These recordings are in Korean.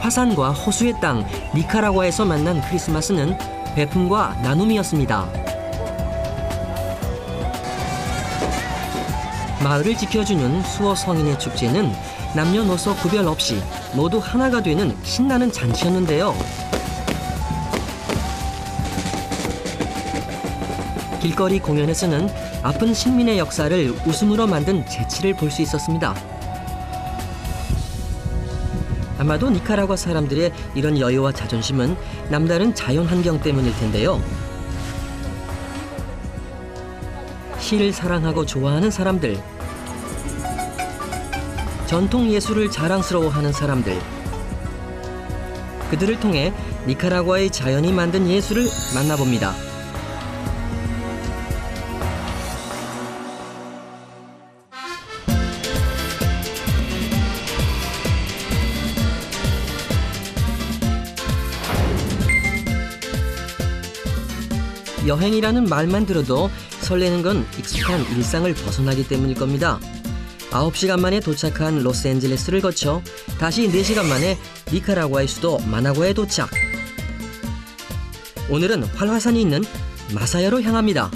화산과 호수의 땅 니카라과에서 만난 크리스마스는 배품과 나눔이었습니다. 마을을 지켜주는 수어 성인의 축제는 남녀노소 구별 없이 모두 하나가 되는 신나는 잔치였는데요. 길거리 공연에서는 아픈 식민의 역사를 웃음으로 만든 재치를 볼 수 있었습니다. 아마도 니카라과 사람들의 이런 여유와 자존심은 남다른 자연 환경 때문일 텐데요. 시를 사랑하고 좋아하는 사람들, 전통 예술을 자랑스러워하는 사람들, 그들을 통해 니카라과의 자연이 만든 예술을 만나봅니다. 여행이라는 말만 들어도 설레는 건 익숙한 일상을 벗어나기 때문일 겁니다. 9시간 만에 도착한 로스앤젤레스를 거쳐 다시 4시간 만에 니카라과의 수도 마나구아에 도착. 오늘은 활화산이 있는 마사야로 향합니다.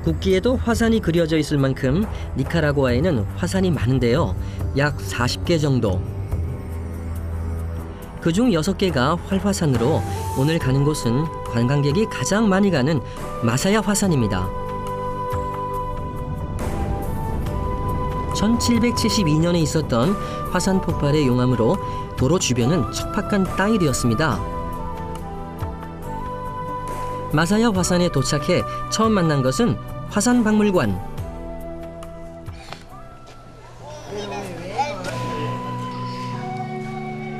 국기에도 화산이 그려져 있을 만큼 니카라과에는 화산이 많은데요. 약 40개 정도. 그중 6개가 활화산으로 오늘 가는 곳은 관광객이 가장 많이 가는 마사야 화산입니다. 1772년에 있었던 화산 폭발의 용암으로 도로 주변은 척박한 땅이 되었습니다. 마사야 화산에 도착해 처음 만난 것은 화산박물관.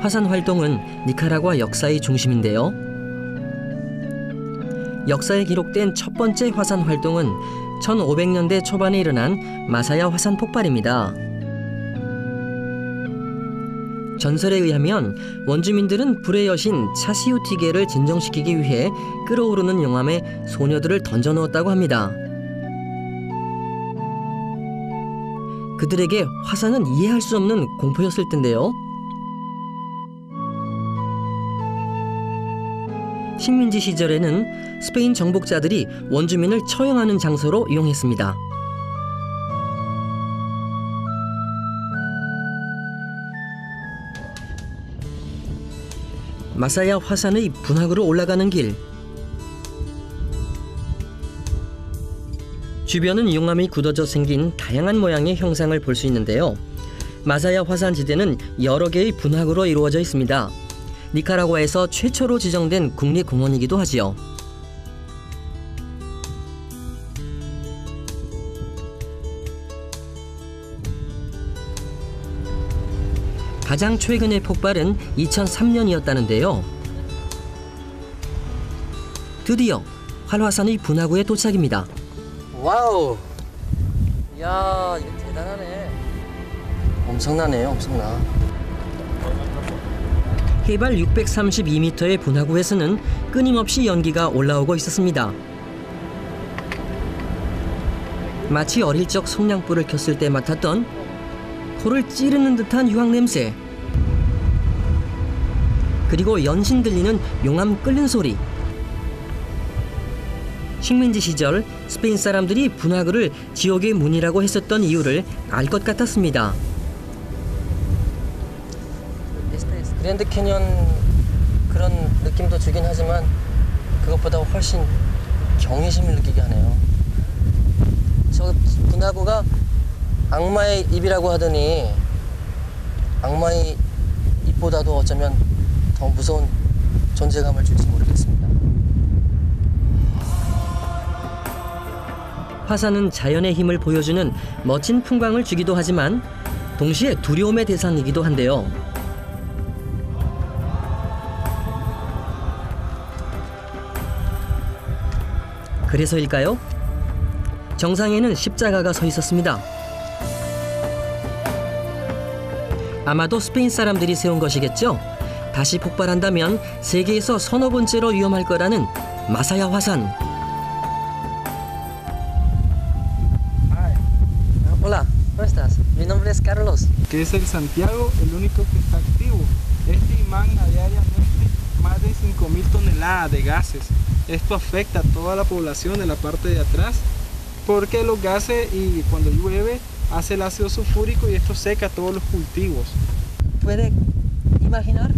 화산 활동은 니카라과 역사의 중심인데요. 역사에 기록된 첫 번째 화산 활동은 1500년대 초반에 일어난 마사야 화산 폭발입니다. 전설에 의하면 원주민들은 불의 여신 차시우티게를 진정시키기 위해 끓어오르는 용암에 소녀들을 던져넣었다고 합니다. 그들에게 화산은 이해할 수 없는 공포였을 텐데요. 식민지 시절에는 스페인 정복자들이 원주민을 처형하는 장소로 이용했습니다. 마사야 화산의 분화구로 올라가는 길. 주변은 용암이 굳어져 생긴 다양한 모양의 형상을 볼 수 있는데요. 마사야 화산 지대는 여러 개의 분화구로 이루어져 있습니다. 니카라과에서 최초로 지정된 국립공원이기도 하지요. 가장 최근의 폭발은 2003년이었다는데요. 드디어 활화산의 분화구에 도착입니다. 와우! 이야, 이거 대단하네. 엄청나네, 엄청나. 해발 632m의 분화구에서는 끊임없이 연기가 올라오고 있었습니다. 마치 어릴 적 성냥불을 켰을 때 맡았던 코를 찌르는 듯한 유황 냄새, 그리고 연신 들리는 용암 끓는 소리. 식민지 시절 스페인 사람들이 분화구를 지옥의 문이라고 했었던 이유를 알 것 같았습니다. 그랜드 캐년 그런 느낌도 주긴 하지만 그것보다 훨씬 경외심을 느끼게 하네요. 저 분화구가 악마의 입이라고 하더니 악마의 입보다도 어쩌면 더 무서운 존재감을 줄지 모르겠습니다. 화산은 자연의 힘을 보여주는 멋진 풍광을 주기도 하지만 동시에 두려움의 대상이기도 한데요. 그래서일까요? 정상에는 십자가가 서 있었습니다. 아마도 스페인 사람들이 세운 것이겠죠? 다시 폭발한다면 세계에서 서너 번째로 위험할 거라는 마사야 화산. Hola, ¿cómo estás? Mi nombre es Carlos. Que es el Santiago, el único que está activo. Este imán a diariamente más de 5.000 toneladas de gases. Esto afecta a toda la población de la parte de atrás, porque los gases y cuando llueve hace el ácido sulfúrico y esto seca todos los cultivos. ¿Puede imaginar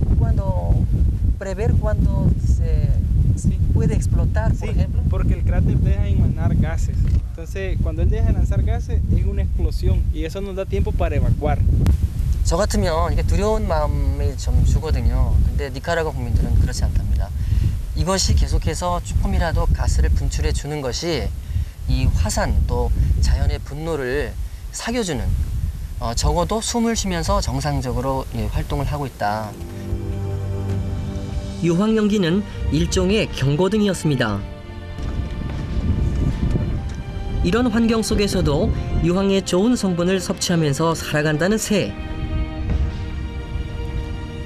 prever cuándo se puede explotar, por ejemplo? Porque el cráter deja de emanar gases. Entonces, cuando él deja de lanzar gases, es una explosión y eso nos da tiempo para evacuar. 저 같으면 이게 두려운 마음이 좀 주거든요. 근데 니카라과 국민들은 그렇지 않답니다. 이것이 계속해서 조금이라도 가스를 분출해 주는 것이 이 화산 또 자연의 분노를 사겨주는 적어도 숨을 쉬면서 정상적으로 활동을 하고 있다. 유황연기는 일종의 경고등이었습니다. 이런 환경 속에서도 유황의 좋은 성분을 섭취하면서 살아간다는 새.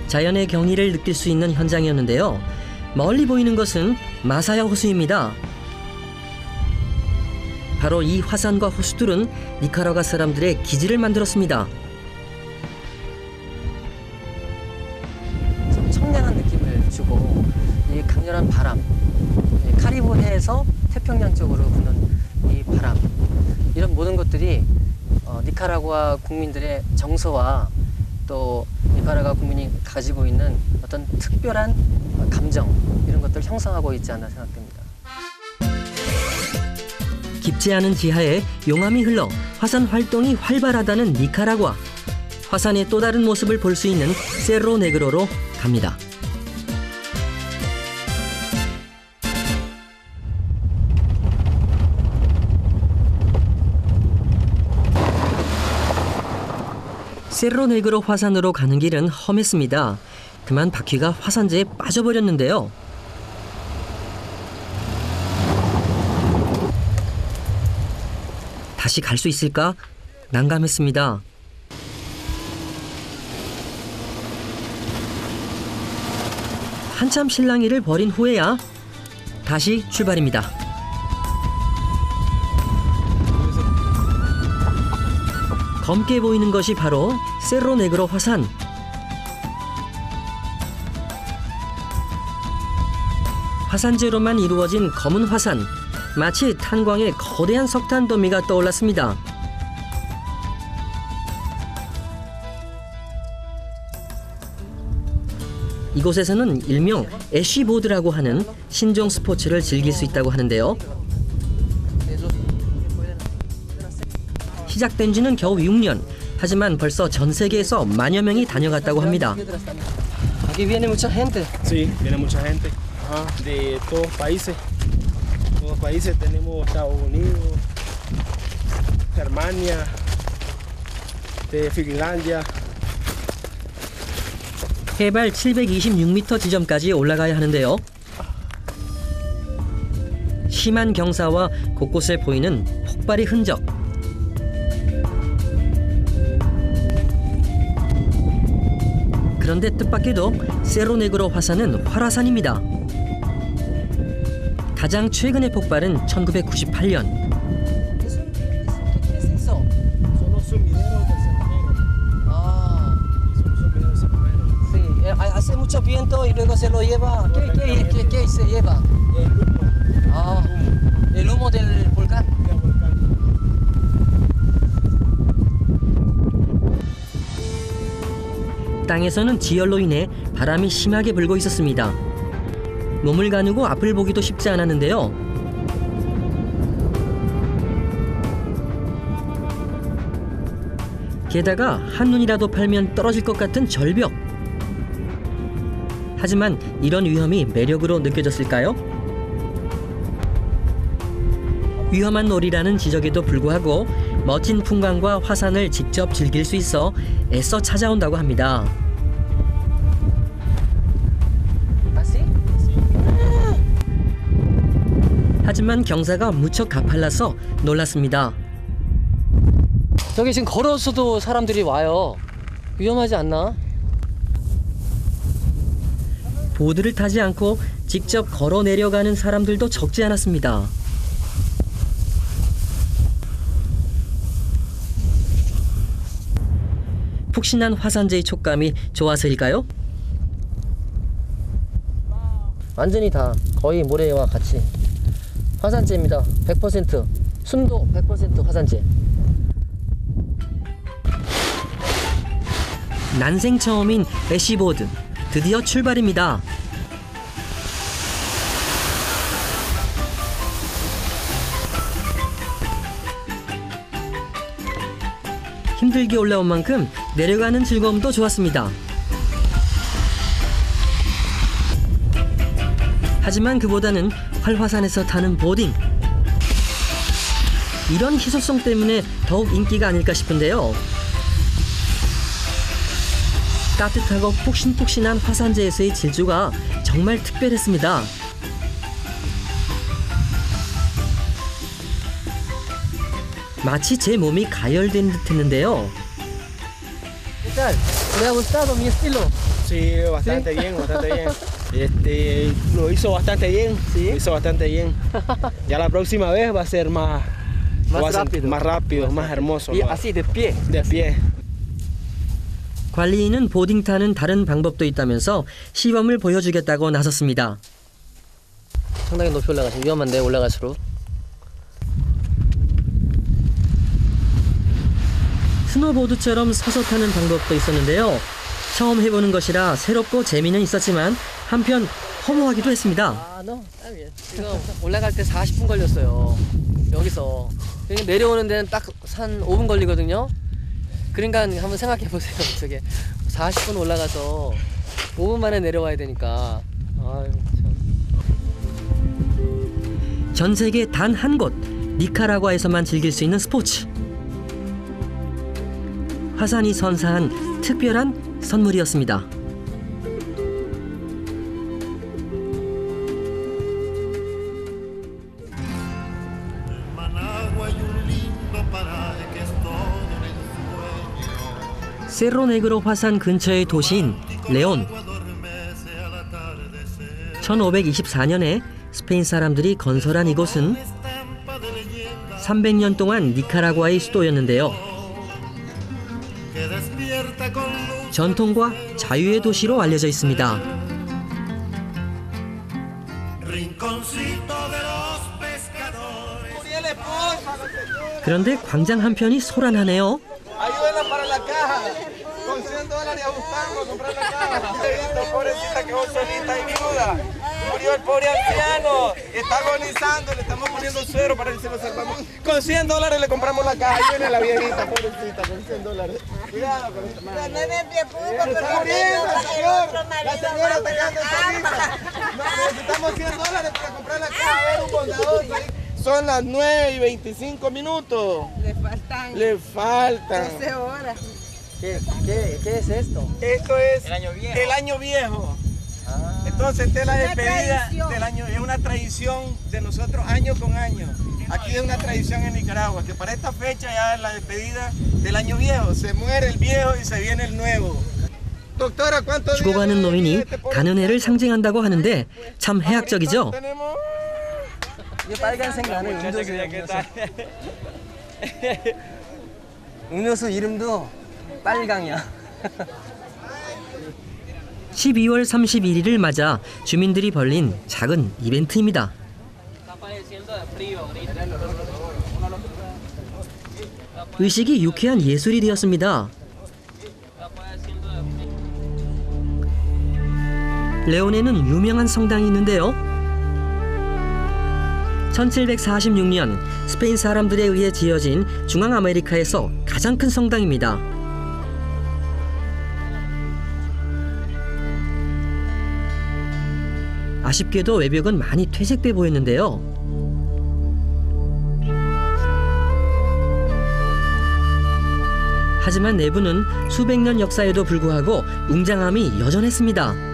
자연의 경이를 느낄 수 있는 현장이었는데요. 멀리 보이는 것은 마사야 호수입니다. 바로 이 화산과 호수들은 니카라과 사람들의 기지를 만들었습니다. 좀 청량한 느낌을 주고 이 강렬한 바람, 카리브해에서 태평양 쪽으로 부는 이 바람, 이런 모든 것들이 니카라과 국민들의 정서와 또 니카라과 국민이 가지고 있는 어떤 특별한 감정, 이런 것들을 형성하고 있지 않나 생각됩니다. 깊지 않은 지하에 용암이 흘러 화산 활동이 활발하다는 니카라과. 화산의 또 다른 모습을 볼 수 있는 세로 네그로로 갑니다. 세로 네그로 화산으로 가는 길은 험했습니다. 그만 바퀴가 화산재에 빠져버렸는데요. 다시 갈 수 있을까? 난감했습니다. 한참 실랑이를 벌인 후에야 다시 출발입니다. 검게 보이는 것이 바로 세로 네그로 화산. 화산재로만 이루어진 검은 화산. 마치 탄광의 거대한 석탄 더미가 떠올랐습니다. 이곳에서는 일명 애쉬보드라고 하는 신종 스포츠를 즐길 수 있다고 하는데요. 시작된 지는 겨우 6년. 하지만 벌써 전 세계에서 만여 명이 다녀갔다고 합니다. Aquí viene mucha gente. Sí, viene mucha gente de todos países. Todos países tenemos Estados Unidos, Germania, de Finlandia. 해발 726m 지점까지 올라가야 하는데요. 심한 경사와 곳곳에 보이는 폭발의 흔적. 그런데 뜻밖에도 세로 네그로 화산은 활화산입니다. 가장 최근의 폭발은 1998년. Hace mucho viento y luego se lo lleva. ¿Qué se lleva? El humo del volcán. 땅에서는 지열로 인해 바람이 심하게 불고 있었습니다. 몸을 가누고 앞을 보기도 쉽지 않았는데요. 게다가 한눈이라도 팔면 떨어질 것 같은 절벽. 하지만 이런 위험이 매력으로 느껴졌을까요? 위험한 놀이라는 지적에도 불구하고 멋진 풍광과 화산을 직접 즐길 수 있어 애써 찾아온다고 합니다. 하지만 경사가 무척 가팔라서 놀랐습니다. 저기 지금 걸어서도 사람들이 와요. 위험하지 않나? 보드를 타지 않고 직접 걸어 내려가는 사람들도 적지 않았습니다. 푹신한 화산재의 촉감이 좋아서일까요? 완전히 다 거의 모래와 같이 화산재입니다. 100% 순도 100% 화산재. 난생 처음인 애쉬보드 드디어 출발입니다. 힘들게 올라온 만큼 내려가는 즐거움도 좋았습니다. 하지만 그보다는 활화산에서 타는 보딩, 이런 희소성 때문에 더욱 인기가 아닐까 싶은데요. 따뜻하고 푹신푹신한 화산재에서의 질주가 정말 특별했습니다. 마치 제 몸이 가열된 듯 했는데요. 일단 le ha gustado mi estilo. Sí, bastante bien, bastante bien. Lo hizo bastante bien, ¿Sí? lo hizo bastante bien. Ya la próxima vez va a ser más rápido, más hermoso. Y así de pie. De pie. 관리인은 보딩 타는 다른 방법도 있다면서 시범을 보여주겠다고 나섰습니다. 상당히 높이 올라가시 위험한데 올라갈수록. 스노보드처럼 서서 타는 방법도 있었는데요. 처음 해보는 것이라 새롭고 재미는 있었지만 한편 허무하기도 했습니다. 지금 올라갈 때 40분 걸렸어요. 여기서 내려오는 데는 딱 한 5분 걸리거든요. 그러니까 한번 생각해 보세요. 저게 40분 올라가서 5분 만에 내려와야 되니까. 아유, 참. 전 세계 단 한 곳 니카라과에서만 즐길 수 있는 스포츠. 화산이 선사한 특별한 선물이었습니다. 세로네그로 화산 근처의 도시인 레온. 1524년에 스페인 사람들이 건설한 이곳은 300년 동안 니카라과의 수도였는데요. 전통과 자유의 도시로 알려져 있습니다. 그런데 광장 한편이 소란하네요. Ayúdenla para la caja. Con $100 ajustando a comprar la caja. Pobrecita quedó solita y viuda. Murió el pobre anciano. Está agonizando. Le estamos poniendo suero para que se lo salvamos. Con $100 le compramos la caja. Ayúdenla a la viejita, pobrecita, con $100. Cuidado con esta madre. No me preocupo, pero muriendo, señor. La señora está quedando solita. Necesitamos $100 para comprar la caja. A ver, un bondadoso ahí. Son las 9:25 minutos. Le faltan 12 horas. ¿Qué es esto? Esto es el año viejo. Entonces esta es la despedida del año. Es una tradición de nosotros año con año. Aquí es una tradición en Nicaragua, que para esta fecha ya es la despedida del año viejo. Se muere el viejo y se viene el nuevo. Doctora, ¿cuántos días 죽어가는 노인이 가는 해를 상징한다고 하는데 참 해학적이죠. 이게 빨간색 나는 음료수야. 음료수 이름도 빨강이야. 12월 31일을 맞아 주민들이 벌린 작은 이벤트입니다. 의식이 유쾌한 예술이 되었습니다. 레온에는 유명한 성당이 있는데요. 1746년 스페인 사람들에 의해 지어진 중앙아메리카에서 가장 큰 성당입니다. 아쉽게도 외벽은 많이 퇴색돼 보였는데요. 하지만 내부는 수백 년 역사에도 불구하고 웅장함이 여전했습니다.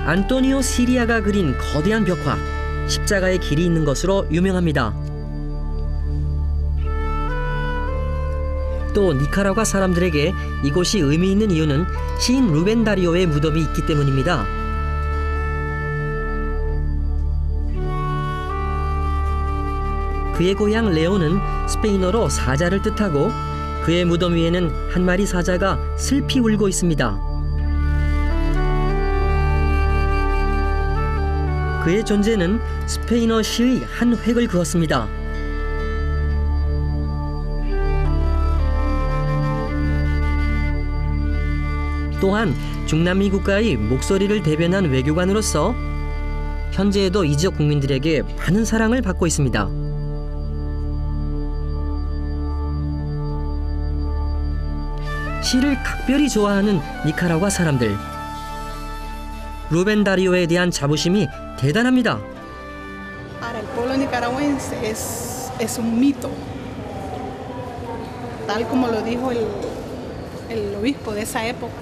안토니오 시리아가 그린 거대한 벽화, 십자가의 길이 있는 것으로 유명합니다. 또 니카라과 사람들에게 이곳이 의미 있는 이유는 시인 루벤 다리오의 무덤이 있기 때문입니다. 그의 고향 레오는 스페인어로 사자를 뜻하고 그의 무덤 위에는 한 마리 사자가 슬피 울고 있습니다. 그의 존재는 스페인어 시의 한 획을 그었습니다. 또한 중남미 국가의 목소리를 대변한 외교관으로서 현재에도 이 지역 국민들에게 많은 사랑을 받고 있습니다. 시를 각별히 좋아하는 니카라과 사람들. 루벤 다리오에 대한 자부심이 대단합니다. Para el pueblo nicaragüense es un mito, tal como lo dijo el obispo de esa época,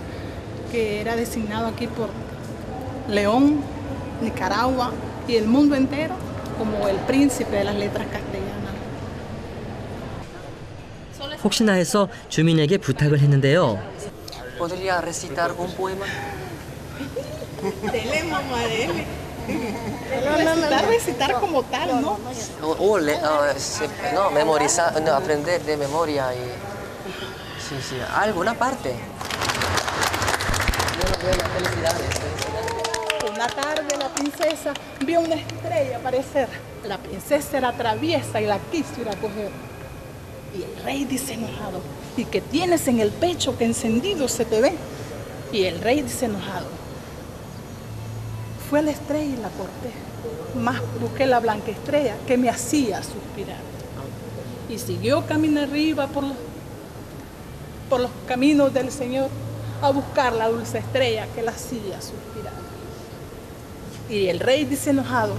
que era designado aquí por León, Nicaragua y el mundo entero como el príncipe de las letras castellanas. 혹시나 해서 주민에게 부탁을 했는데요. ¿Podría recitar un poema? Dele, mamá, dele. Recitar como tal, ¿no? No, memorizar, no, aprender de memoria y sí, alguna parte. Felicidades. Una tarde la princesa vio una estrella aparecer. La princesa era traviesa y la quiso ir a coger. Y el rey dice enojado, ¿y qué tienes en el pecho que encendido se te ve? Y el rey dice enojado, fue a la estrella y la corté, más busqué la blanca estrella que me hacía suspirar. Y siguió camino arriba por los caminos del Señor a buscar la dulce estrella que la hacía suspirar. Y el rey dice enojado,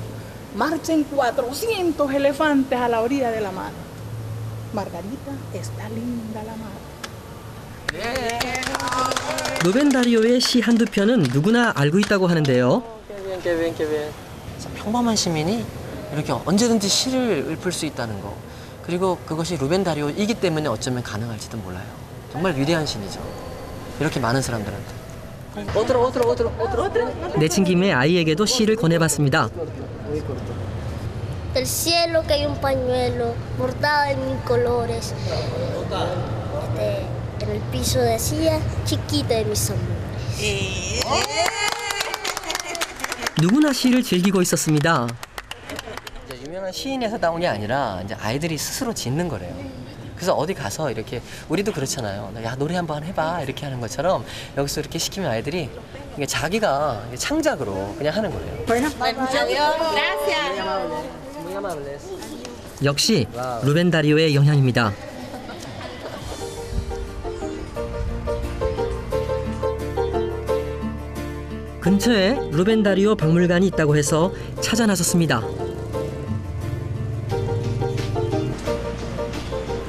marchen 400 elefantes a la orilla de la mar. Margarita, está linda la mar. 루벤 다리오의 시 한두 편은 누구나 알고 있다고 하는데요. Qué bien. 평범한 시민이 이렇게 언제든지 시를 읊을 수 있다는 거. 그리고 그것이 루벤 다리오이기 때문에 어쩌면 가능할지도 몰라요. 정말 위대한 신이죠. 이렇게 많은 사람들한테. Otro. 내친 김에 아이에게도 시를 권해봤습니다. Del cielo que hay un pañuelo bordado en 1000 colores. En el piso decía, chiquita de mis amores. 누구나 시를 즐기고 있었습니다. 이제 유명한 시인에서 나온 게 아니라 이제 아이들이 스스로 짓는 거래요. 그래서 어디 가서 이렇게 우리도 그렇잖아요. 야 노래 한번 해봐 이렇게 하는 것처럼 여기서 이렇게 시키면 아이들이 이게 자기가 창작으로 그냥 하는 거예요. 역시 루벤 다리오의 영향입니다. 근처에 루벤 다리오 박물관이 있다고 해서 찾아 나섰습니다.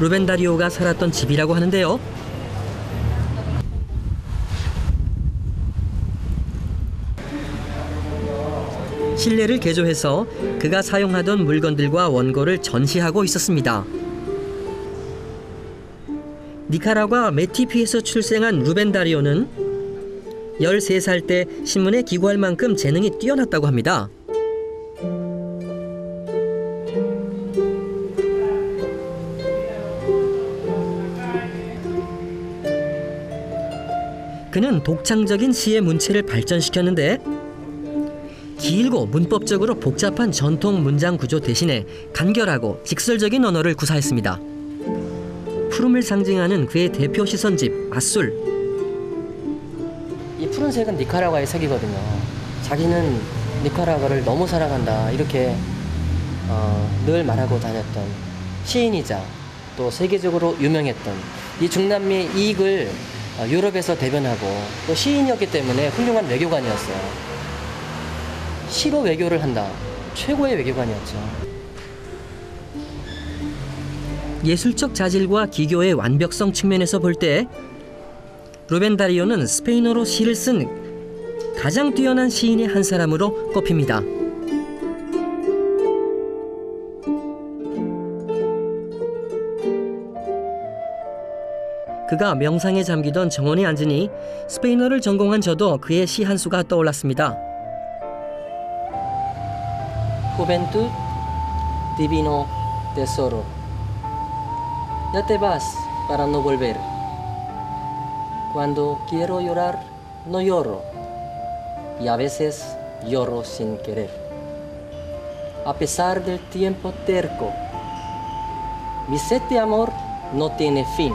루벤 다리오가 살았던 집이라고 하는데요. 실내를 개조해서 그가 사용하던 물건들과 원고를 전시하고 있었습니다. 니카라과 메티피에서 출생한 루벤 다리오는 13살 때 신문에 기고할 만큼 재능이 뛰어났다고 합니다. 그는 독창적인 시의 문체를 발전시켰는데 길고 문법적으로 복잡한 전통 문장 구조 대신에 간결하고 직설적인 언어를 구사했습니다. 푸름을 상징하는 그의 대표 시선집 아술. 이 푸른색은 니카라과의 색이거든요. 자기는 니카라과를 너무 사랑한다 이렇게 늘 말하고 다녔던 시인이자 또 세계적으로 유명했던 이 중남미의 이익을 유럽에서 대변하고 또 시인이었기 때문에 훌륭한 외교관이었어요. 시로 외교를 한다. 최고의 외교관이었죠. 예술적 자질과 기교의 완벽성 측면에서 볼 때 루벤 다리오는 스페인어로 시를 쓴 가장 뛰어난 시인의 한 사람으로 꼽힙니다. 그가 명상에 잠기던 정원에 앉으니 스페인어를 전공한 저도 그의 시 한 수가 떠올랐습니다. Juventud, divino tesoro. Ya te vas para no volver. Cuando quiero llorar, no lloro. Y a veces lloro sin querer. A pesar del tiempo terco, mi sed de amor no tiene fin.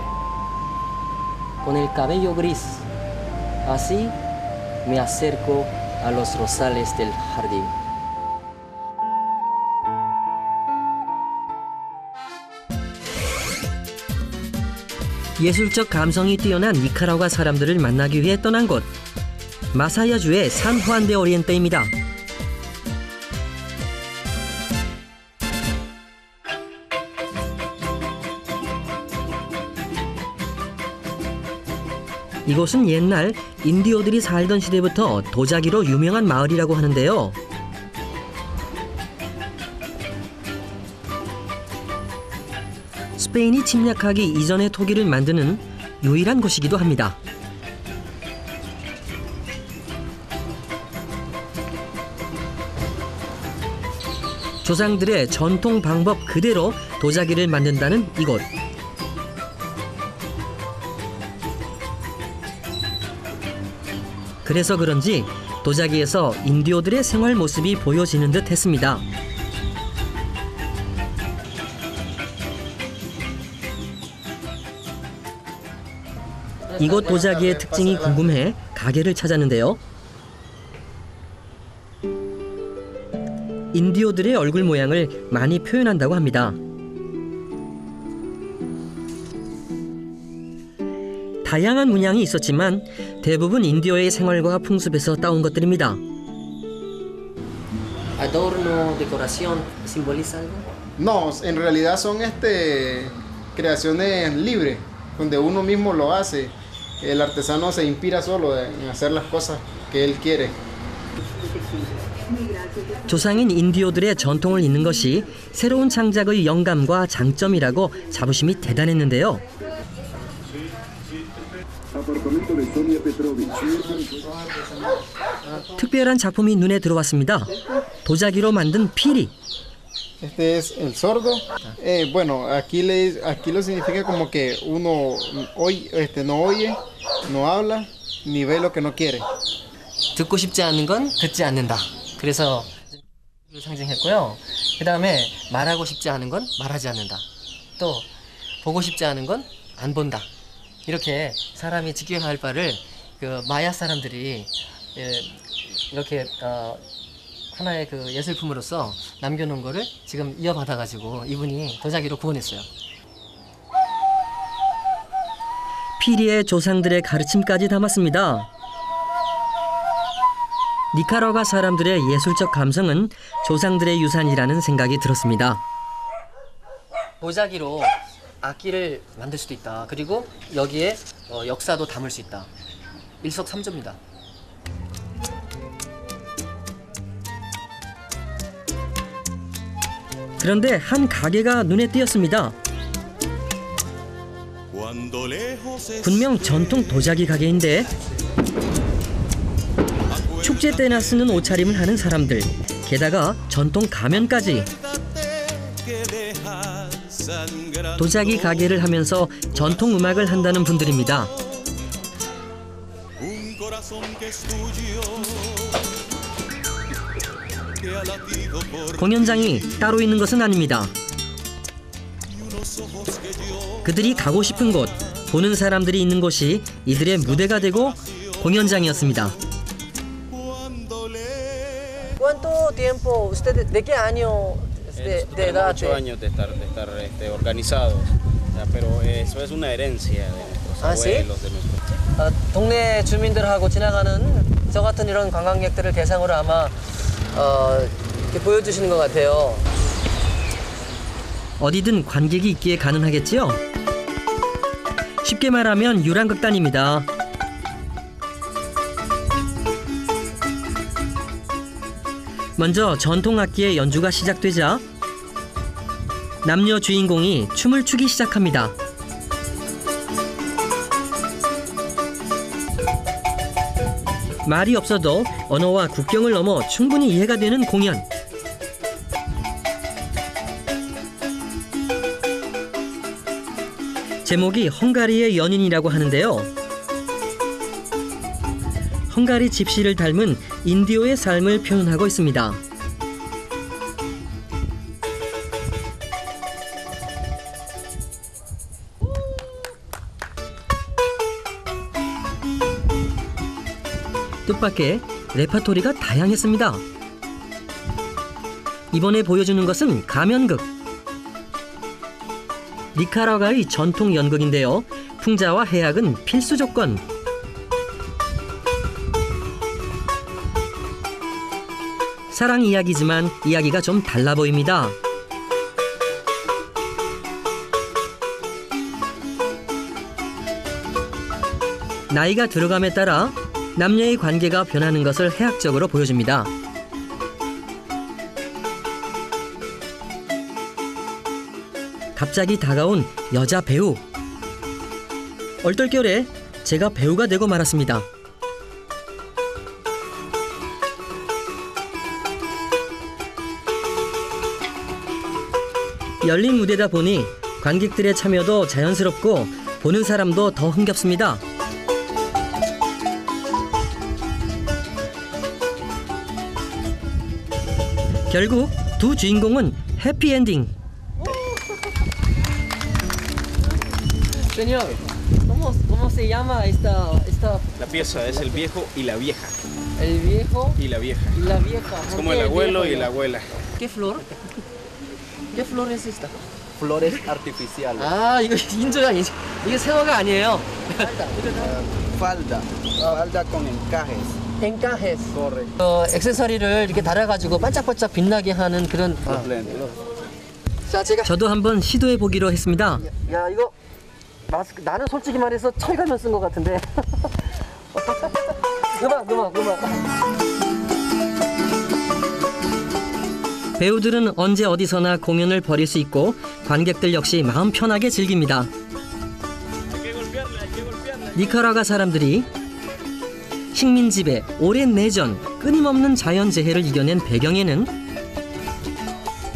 Con el cabello gris, así me acerco a los rosales del jardín. 예술적 감성이 뛰어난 니카라과 사람들을 만나기 위해 떠난 곳, 마사야주의 산 후안 데 오리엔테입니다. 이곳은 옛날 인디오들이 살던 시대부터 도자기로 유명한 마을이라고 하는데요. 스페인이 침략하기 이전의 토기를 만드는 유일한 곳이기도 합니다. 조상들의 전통 방법 그대로 도자기를 만든다는 이곳. 그래서 그런지 도자기에서 인디오들의 생활 모습이 보여지는 듯 했습니다. 이곳 도자기의 특징이 궁금해 가게를 찾았는데요. 인디오들의 얼굴 모양을 많이 표현한다고 합니다. 다양한 문양이 있었지만 대부분 인디오의 생활과 풍습에서 따온 것들입니다. Adorno, decoración, ¿simboliza algo? No, en realidad son creaciones libres, donde uno mismo lo hace. El artesano se inspira solo en hacer las cosas que él quiere. 조상인 인디오들의 전통을 잇는 것이 새로운 창작의 영감과 장점이라고 자부심이 대단했는데요. 특별한 작품이 눈에 들어왔습니다. 도자기로 만든 피리. Este es el sordo. Bueno, aquí lo significa como que uno no oye, no habla, ni ve lo que no quiere. 듣고 싶지 않은 건 듣지 않는다. 그래서 상징했고요. 그 다음에 말하고 싶지 않은 건 말하지 않는다. 또 보고 싶지 않은 건 안 본다. 이렇게 사람이 지켜야 할 바를 그 마야 사람들이 이렇게 하나의 그 예술품으로서 남겨놓은 거를 지금 이어받아가지고 이분이 도자기로 구원했어요. 피리의 조상들의 가르침까지 담았습니다. 니카라과 사람들의 예술적 감성은 조상들의 유산이라는 생각이 들었습니다. 도자기로 악기를 만들 수도 있다. 그리고 여기에 역사도 담을 수 있다. 일석삼조입니다. 그런데 한 가게가 눈에 띄었습니다. 분명 전통 도자기 가게인데 축제 때나 쓰는 옷차림을 하는 사람들, 게다가 전통 가면까지. 도자기 가게를 하면서 전통 음악을 한다는 분들입니다. 공연장이 따로 있는 것은 아닙니다. 그들이 가고 싶은 곳, 보는 사람들이 있는 곳이 이들의 무대가 되고 공연장이었습니다. ¿Cuánto tiempo usted de qué año de edad? 8 años de estar organizados, pero eso es una herencia de nuestros abuelos, de nuestros. 동네 주민들하고 지나가는 저 같은 이런 관광객들을 대상으로 아마 이렇게 보여주시는 것 같아요. 어디든 관객이 있기에 가능하겠지요? 쉽게 말하면 유랑극단입니다. 먼저 전통악기의 연주가 시작되자 남녀 주인공이 춤을 추기 시작합니다. 말이 없어도 언어와 국경을 넘어 충분히 이해가 되는 공연. 제목이 헝가리의 연인이라고 하는데요. 헝가리 집시를 닮은 인디오의 삶을 표현하고 있습니다. 뜻밖의 레파토리가 다양했습니다. 이번에 보여주는 것은 가면극. 니카라과의 전통 연극인데요. 풍자와 해악은 필수 조건. 사랑 이야기지만 이야기가 좀 달라 보입니다. 나이가 들어감에 따라 남녀의 관계가 변하는 것을 해학적으로 보여줍니다. 갑자기 다가온 여자 배우. 얼떨결에 제가 배우가 되고 말았습니다. 열린 무대다 보니 관객들의 참여도 자연스럽고 보는 사람도 더 흥겹습니다. 결국 두 주인공은 해피엔딩. Señor, ¿cómo se llama esta La pieza es el viejo y la vieja. el viejo Y la vieja. y la vieja? Es ¿Por como qué el abuelo viejo y la abuela. ¿Qué flor? ¿Qué flor es esta? Flores artificiales. 아, 이거 인조야. 이게 새우가 아니에요. Falda. Falda con encajes. encajes. Correcto. 액세서리를 이렇게 달아가지고 반짝반짝 빛나게 하는 그런. 자, 제가 저도 한번 시도해 보기로 했습니다. 야, 이거 마스크 나는 솔직히 말해서 철가면 쓴 것 같은데. 음악. 배우들은 언제 어디서나 공연을 벌일 수 있고 관객들 역시 마음 편하게 즐깁니다. 니카라과 사람들이 식민지배, 오랜 내전, 끊임없는 자연재해를 이겨낸 배경에는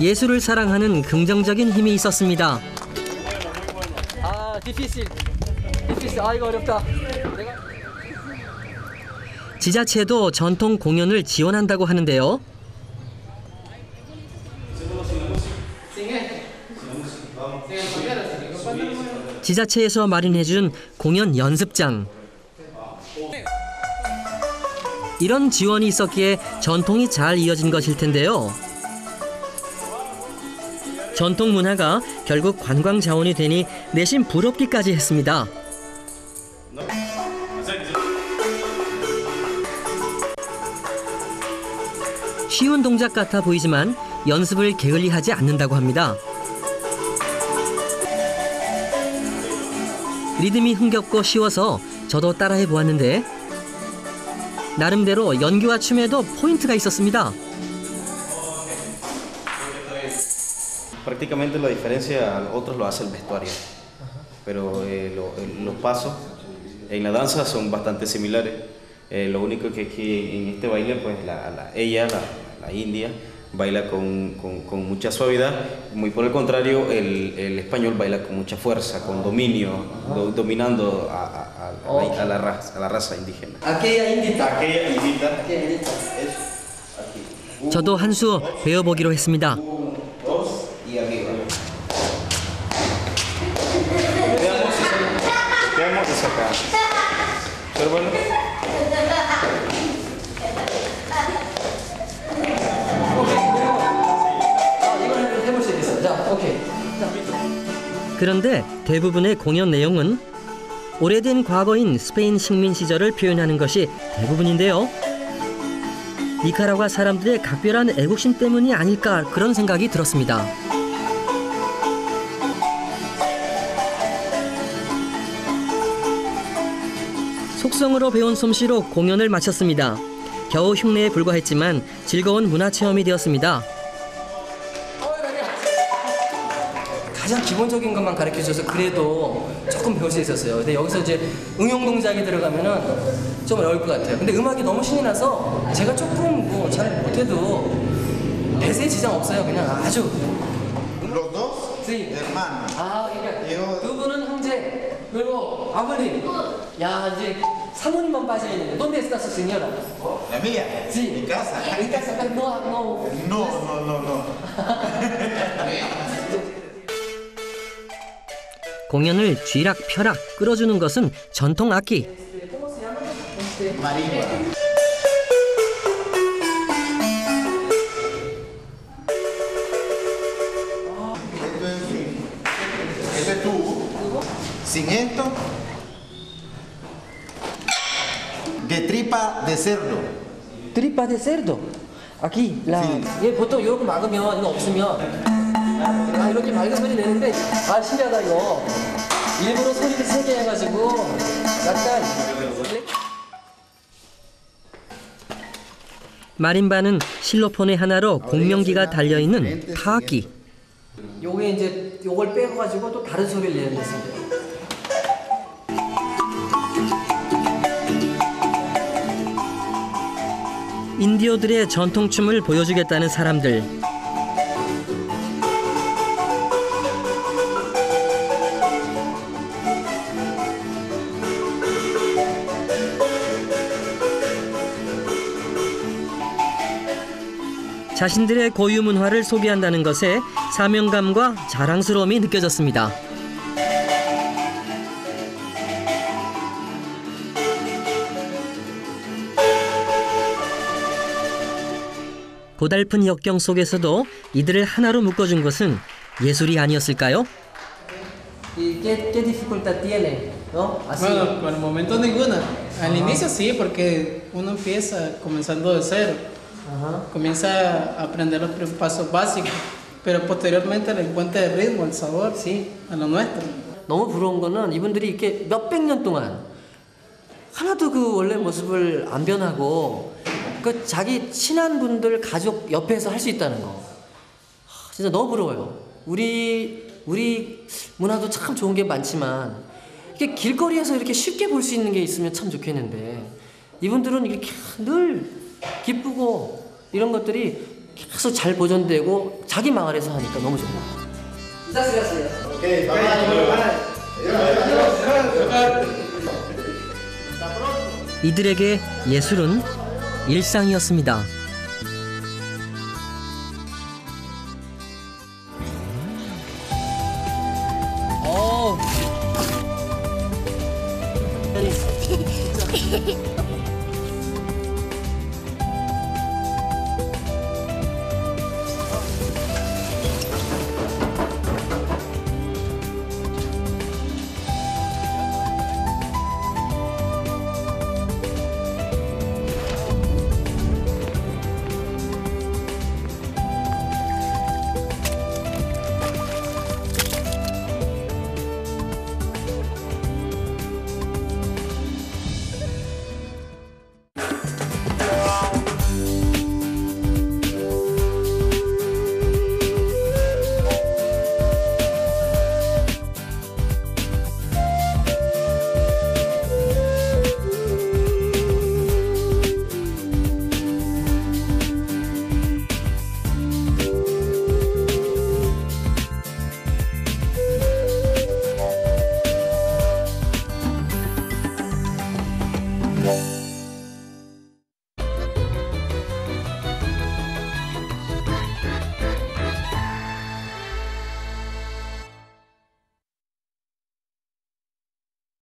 예술을 사랑하는 긍정적인 힘이 있었습니다. 아, 디피실. 아, 이거 어렵다. 지자체도 전통 공연을 지원한다고 하는데요. 지자체에서 마련해준 공연 연습장. 이런 지원이 있었기에 전통이 잘 이어진 것일 텐데요. 전통 문화가 결국 관광 자원이 되니 내심 부럽기까지 했습니다. 쉬운 동작 같아 보이지만 연습을 게을리하지 않는다고 합니다. 리듬이 흥겹고 쉬워서 저도 따라해 보았는데 나름대로 연기와 춤에도 포인트가 있었습니다. Prácticamente la diferencia a otros lo hace el vestuario, pero los pasos en la danza son bastante similares. Lo único que es que en este baile, pues ella, la india, baila con mucha suavidad, muy por el contrario, el español baila con mucha fuerza, con dominio, dominando a la raza indígena. Aquella indita. Aquella indita. 저도 한 수 배워보기로 했습니다. Y arriba. Veamos esa acá. Pero bueno. 이거는 해볼 수 있어. 자, 오케이. 그런데 대부분의 공연 내용은 오래된 과거인 스페인 식민 시절을 표현하는 것이 대부분인데요. 니카라과 사람들의 각별한 애국심 때문이 아닐까 그런 생각이 들었습니다. 속성으로 배운 솜씨로 공연을 마쳤습니다. 겨우 흉내에 불과했지만 즐거운 문화체험이 되었습니다. 가장 기본적인 것만 가르쳐줘서 그래도 조금 배울 수 있었어요. 근데 여기서 이제 응용 동작이 들어가면은 좀 어려울 것 같아요. 근데 음악이 너무 신이 나서 제가 조금 뭐 잘 못해도 배세에 지장 없어요. 그냥 아주. ¿Los dos? 네. hermano. 아, 그러니까 요- 두 분은 형제, 그리고 아버님. 야, 이제 사모님만 빠져 있는데. ¿Dónde está su señora? La mía, Sí. mi casa. En casa, pero no. No. 공연을 쥐락펴락 끌어주는 것은 전통 악기. Marimba. Esto es tubo. Sin esto, de tripa de cerdo. Tripa de cerdo. Aquí, 얘 보통 이렇게 막으면, 이거 없으면, 이렇게 막으면 되는데, 신기하다, 이거. 일부러 소리를 세게 해가지고, 약간, 마림바는 실로폰의 하나로 공명기가 달려있는 타악기. 요게 이제, 요걸 빼가지고 또 다른 소리를 내는 거습니다. 인디오들의 전통춤을 보여주겠다는 사람들. 자신들의 고유 문화를 소개한다는 것에 사명감과 자랑스러움이 느껴졌습니다. 고달픈 역경 속에서도 이들을 하나로 묶어준 것은 예술이 아니었을까요? ¿Y qué dificultad tiene? ¿No? Así. Bueno, por el momento ninguna. Al inicio sí, porque uno empieza comenzando de cero. Ajá. Comienza a aprender los pasos básicos, pero posteriormente le encuentra el ritmo, el sabor, Sí. a lo nuestro. 너무 부러운 거는 이분들이 이렇게 몇백 년 동안 하나도 그 원래 모습을 안 변하고 그 자기 친한 분들 가족 옆에서 할 수 있다는 거 진짜 너무 부러워요. 우리 문화도 참 좋은 게 많지만 이렇게 길거리에서 이렇게 쉽게 볼 수 있는 게 있으면 참 좋겠는데 이분들은 이렇게 늘 기쁘고 이런 것들이 계속 잘 보존되고 자기 마을에서 하니까 너무 좋아요. 이들에게 예술은 일상이었습니다. 오.